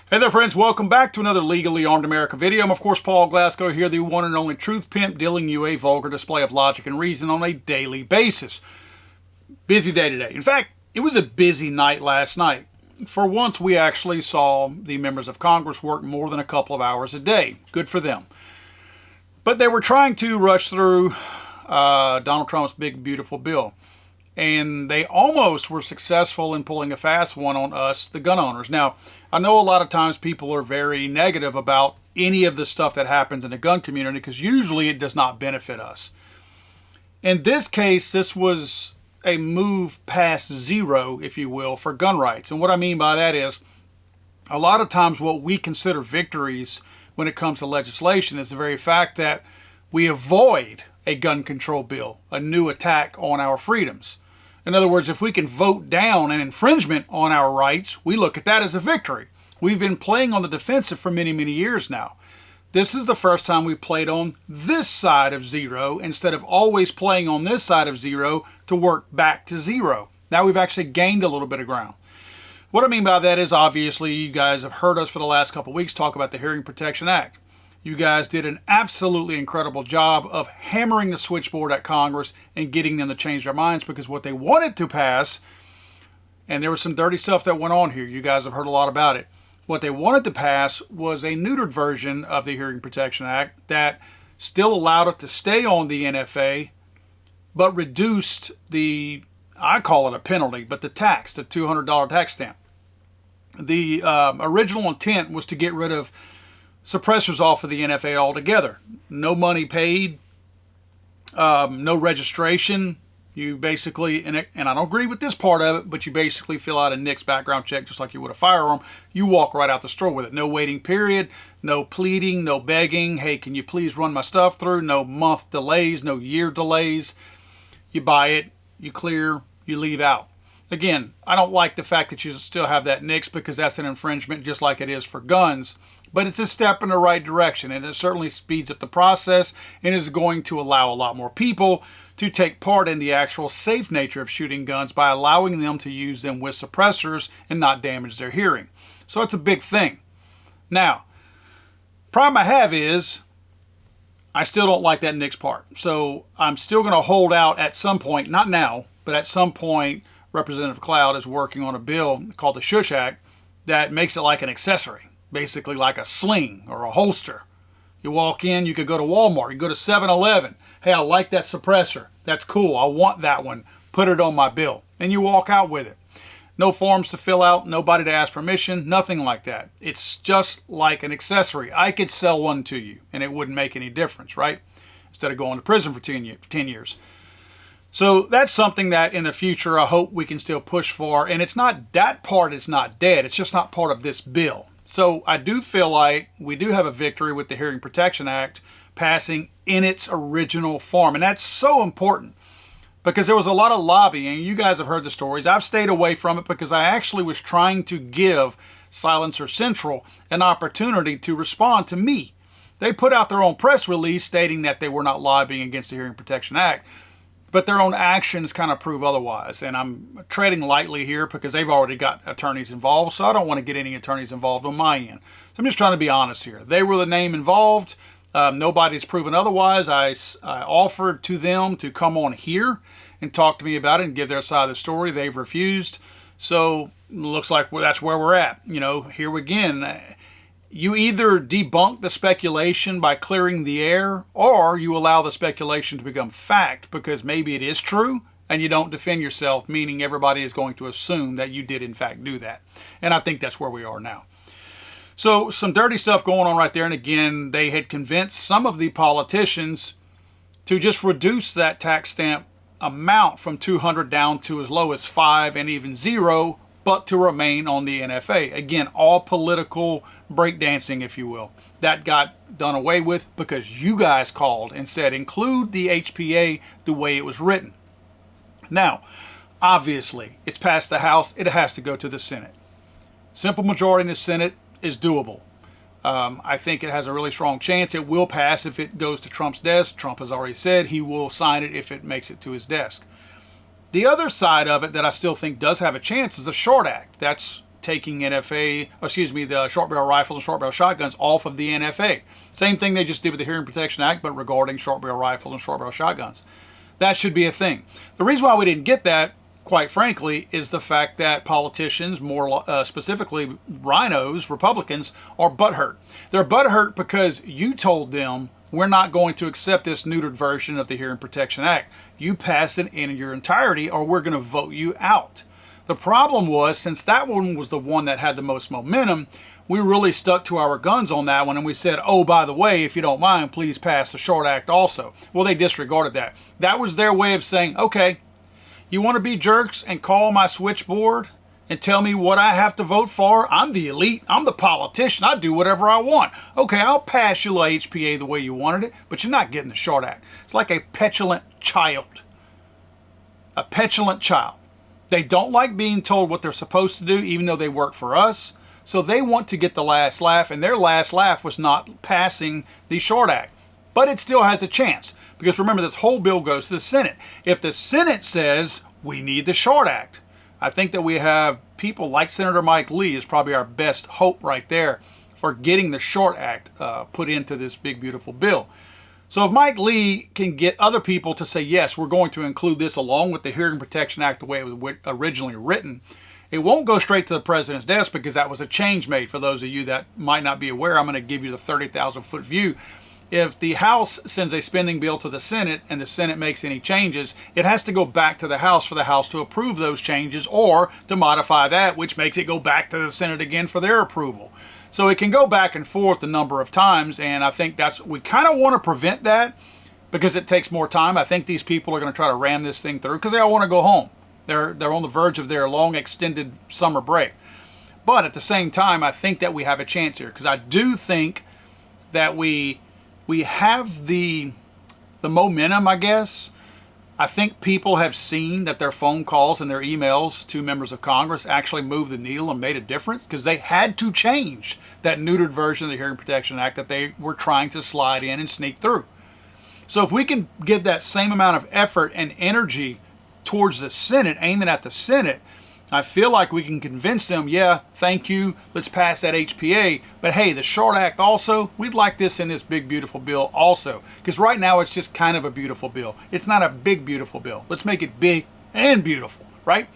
Hey there friends, welcome back to another Legally Armed America video. I'm of course Paul Glasgow here, the one and only truth pimp, dealing you a vulgar display of logic and reason on a daily basis. Busy day today. In fact, it was a busy night last night. For once, we actually saw the members of Congress work more than a couple of hours a day. Good for them. But they were trying to rush through Donald Trump's big, beautiful bill. And they almost were successful in pulling a fast one on us, the gun owners. Now, I know a lot of times people are very negative about any of the stuff that happens in the gun community because usually it does not benefit us. In this case, this was a move past zero, if you will, for gun rights. And what I mean by that is a lot of times what we consider victories when it comes to legislation is the very fact that we avoid a gun control bill, a new attack on our freedoms. In other words, if we can vote down an infringement on our rights, we look at that as a victory. We've been playing on the defensive for many, many years now. This is the first time we've played on this side of zero instead of always playing on this side of zero to work back to zero. Now we've actually gained a little bit of ground. What I mean by that is obviously you guys have heard us for the last couple of weeks talk about the Hearing Protection Act. You guys did an absolutely incredible job of hammering the switchboard at Congress and getting them to change their minds because what they wanted to pass, and there was some dirty stuff that went on here, you guys have heard a lot about it. What they wanted to pass was a neutered version of the Hearing Protection Act that still allowed it to stay on the NFA, but reduced the, I call it a penalty, but the tax, the $200 tax stamp. The original intent was to get rid of suppressors off of the NFA altogether. No money paid, no registration. You basically, and I don't agree with this part of it, but you basically fill out a NICS background check just like you would a firearm. You walk right out the store with it. No waiting period, no pleading, no begging. Hey, can you please run my stuff through? No month delays, no year delays. You buy it, you clear, you leave out. Again, I don't like the fact that you still have that NICS because that's an infringement just like it is for guns. But it's a step in the right direction, and it certainly speeds up the process and is going to allow a lot more people to take part in the actual safe nature of shooting guns by allowing them to use them with suppressors and not damage their hearing. So it's a big thing. Now, problem I have is I still don't like that NICS part. So I'm still going to hold out at some point, not now, but at some point, Representative Cloud is working on a bill called the Shush Act that makes it like an accessory. Basically like a sling or a holster. You walk in, you could go to Walmart, you go to 7-Eleven. Hey, I like that suppressor. That's cool. I want that one. Put it on my bill. And you walk out with it. No forms to fill out, nobody to ask permission, nothing like that. It's just like an accessory. I could sell one to you and it wouldn't make any difference, right? Instead of going to prison for 10 years. So that's something that in the future I hope we can still push for. And it's not, that part is not dead. It's just not part of this bill. So I do feel like we do have a victory with the Hearing Protection Act passing in its original form. And that's so important because there was a lot of lobbying. You guys have heard the stories. I've stayed away from it because I actually was trying to give Silencer Central an opportunity to respond to me. They put out their own press release stating that they were not lobbying against the Hearing Protection Act, but their own actions kind of prove otherwise. And I'm treading lightly here because they've already got attorneys involved, so I don't want to get any attorneys involved on my end. So I'm just trying to be honest here. They were the name involved. Nobody's proven otherwise. I offered to them to come on here and talk to me about it and give their side of the story. They've refused. So it looks like that's where we're at. You know, here again, you either debunk the speculation by clearing the air or you allow the speculation to become fact because maybe it is true and you don't defend yourself, meaning everybody is going to assume that you did in fact do that. And I think that's where we are now. So some dirty stuff going on right there. And again, they had convinced some of the politicians to just reduce that tax stamp amount from 200 down to as low as 5 and even 0, but to remain on the NFA. Again, all political breakdancing, if you will. That got done away with because you guys called and said include the HPA the way it was written. Now, obviously, it's passed the House. It has to go to the Senate. Simple majority in the Senate is doable. I think it has a really strong chance it will pass if it goes to Trump's desk. Trump has already said he will sign it if it makes it to his desk. The other side of it that I still think does have a chance is a short act. That's taking the short barrel rifles and short barrel shotguns off of the NFA. Same thing they just did with the Hearing Protection Act, but regarding short barrel rifles and short barrel shotguns. That should be a thing. The reason why we didn't get that, quite frankly, is the fact that politicians, more specifically rhinos, Republicans, are butthurt. They're butthurt because you told them, we're not going to accept this neutered version of the Hearing Protection Act. You pass it in your entirety or we're going to vote you out. The problem was, since that one was the one that had the most momentum, we really stuck to our guns on that one, and we said, oh, by the way, if you don't mind, please pass the Short Act also. Well, they disregarded that. That was their way of saying, okay, you want to be jerks and call my switchboard and tell me what I have to vote for? I'm the elite. I'm the politician. I do whatever I want. Okay, I'll pass your HPA the way you wanted it, but you're not getting the Short Act. It's like a petulant child. A petulant child. They don't like being told what they're supposed to do, even though they work for us. So they want to get the last laugh, and their last laugh was not passing the Short Act. But it still has a chance, because remember, this whole bill goes to the Senate. If the Senate says we need the Short Act, I think that we have people like Senator Mike Lee is probably our best hope right there for getting the Short Act put into this big, beautiful bill. So if Mike Lee can get other people to say, yes, we're going to include this along with the Hearing Protection Act the way it was originally written, it won't go straight to the president's desk, because that was a change made. For those of you that might not be aware, I'm going to give you the 30,000-foot view. If the House sends a spending bill to the Senate and the Senate makes any changes, it has to go back to the House for the House to approve those changes or to modify that, which makes it go back to the Senate again for their approval. So it can go back and forth a number of times, and I think we kind of want to prevent that because it takes more time. I think these people are going to try to ram this thing through because they all want to go home. They're on the verge of their long extended summer break. But at the same time, I think that we have a chance here, because I do think that we have the momentum, I guess. I think people have seen that their phone calls and their emails to members of Congress actually moved the needle and made a difference, because they had to change that neutered version of the Hearing Protection Act that they were trying to slide in and sneak through. So if we can get that same amount of effort and energy towards the Senate, aiming at the Senate, I feel like we can convince them, yeah, thank you, let's pass that HPA, but hey, the Short Act also, we'd like this in this big, beautiful bill also. Because right now it's just kind of a beautiful bill. It's not a big, beautiful bill. Let's make it big and beautiful, right?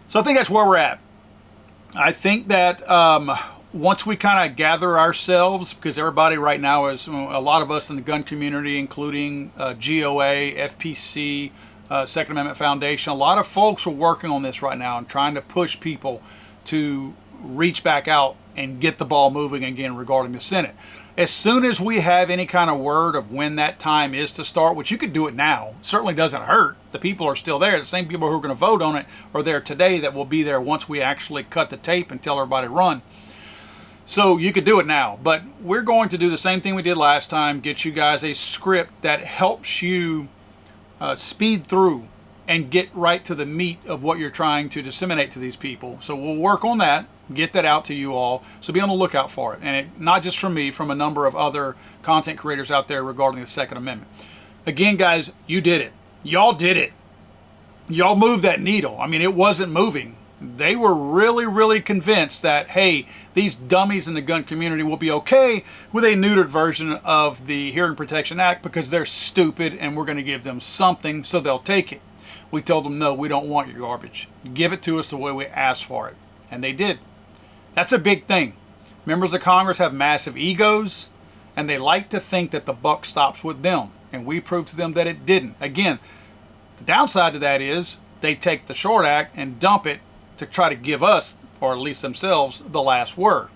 So I think that's where we're at. I think that once we kind of gather ourselves, because everybody right now is, a lot of us in the gun community, including GOA, FPC, Second Amendment Foundation, a lot of folks are working on this right now and trying to push people to reach back out and get the ball moving again regarding the Senate. As soon as we have any kind of word of when that time is to start, which you could do it now, certainly doesn't hurt. The people are still there. The same people who are going to vote on it are there today that will be there once we actually cut the tape and tell everybody to run. So you could do it now, but we're going to do the same thing we did last time, get you guys a script that helps you speed through and get right to the meat of what you're trying to disseminate to these people. So we'll work on that, get that out to you all. So be on the lookout for it. And not just from me, from a number of other content creators out there regarding the Second Amendment. Again, guys, you did it. Y'all did it. Y'all moved that needle. I mean, it wasn't moving. They were really, really convinced that, hey, these dummies in the gun community will be okay with a neutered version of the Hearing Protection Act because they're stupid and we're going to give them something so they'll take it. We told them, no, we don't want your garbage. Give it to us the way we asked for it. And they did. That's a big thing. Members of Congress have massive egos, and they like to think that the buck stops with them. And we proved to them that it didn't. Again, the downside to that is they take the Short Act and dump it to try to give us, or at least themselves, the last word.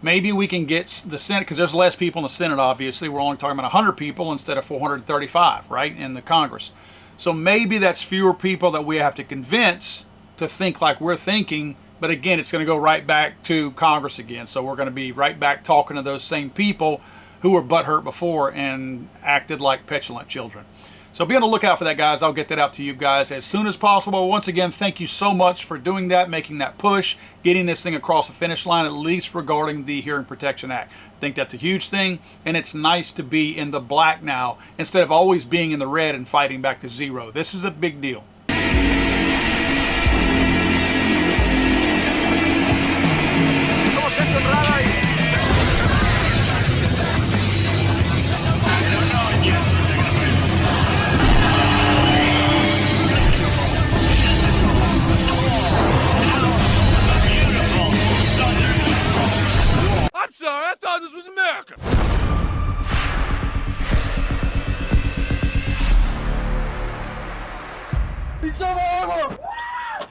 Maybe we can get the Senate, because there's less people in the Senate, obviously. We're only talking about 100 people instead of 435, right, in the Congress. So maybe that's fewer people that we have to convince to think like we're thinking. But again, it's going to go right back to Congress again. So we're going to be right back talking to those same people who were butthurt before and acted like petulant children. So be on the lookout for that, guys. I'll get that out to you guys as soon as possible. Once again, thank you so much for doing that, making that push, getting this thing across the finish line, at least regarding the Hearing Protection Act. I think that's a huge thing, and it's nice to be in the black now instead of always being in the red and fighting back to zero. This is a big deal. devil!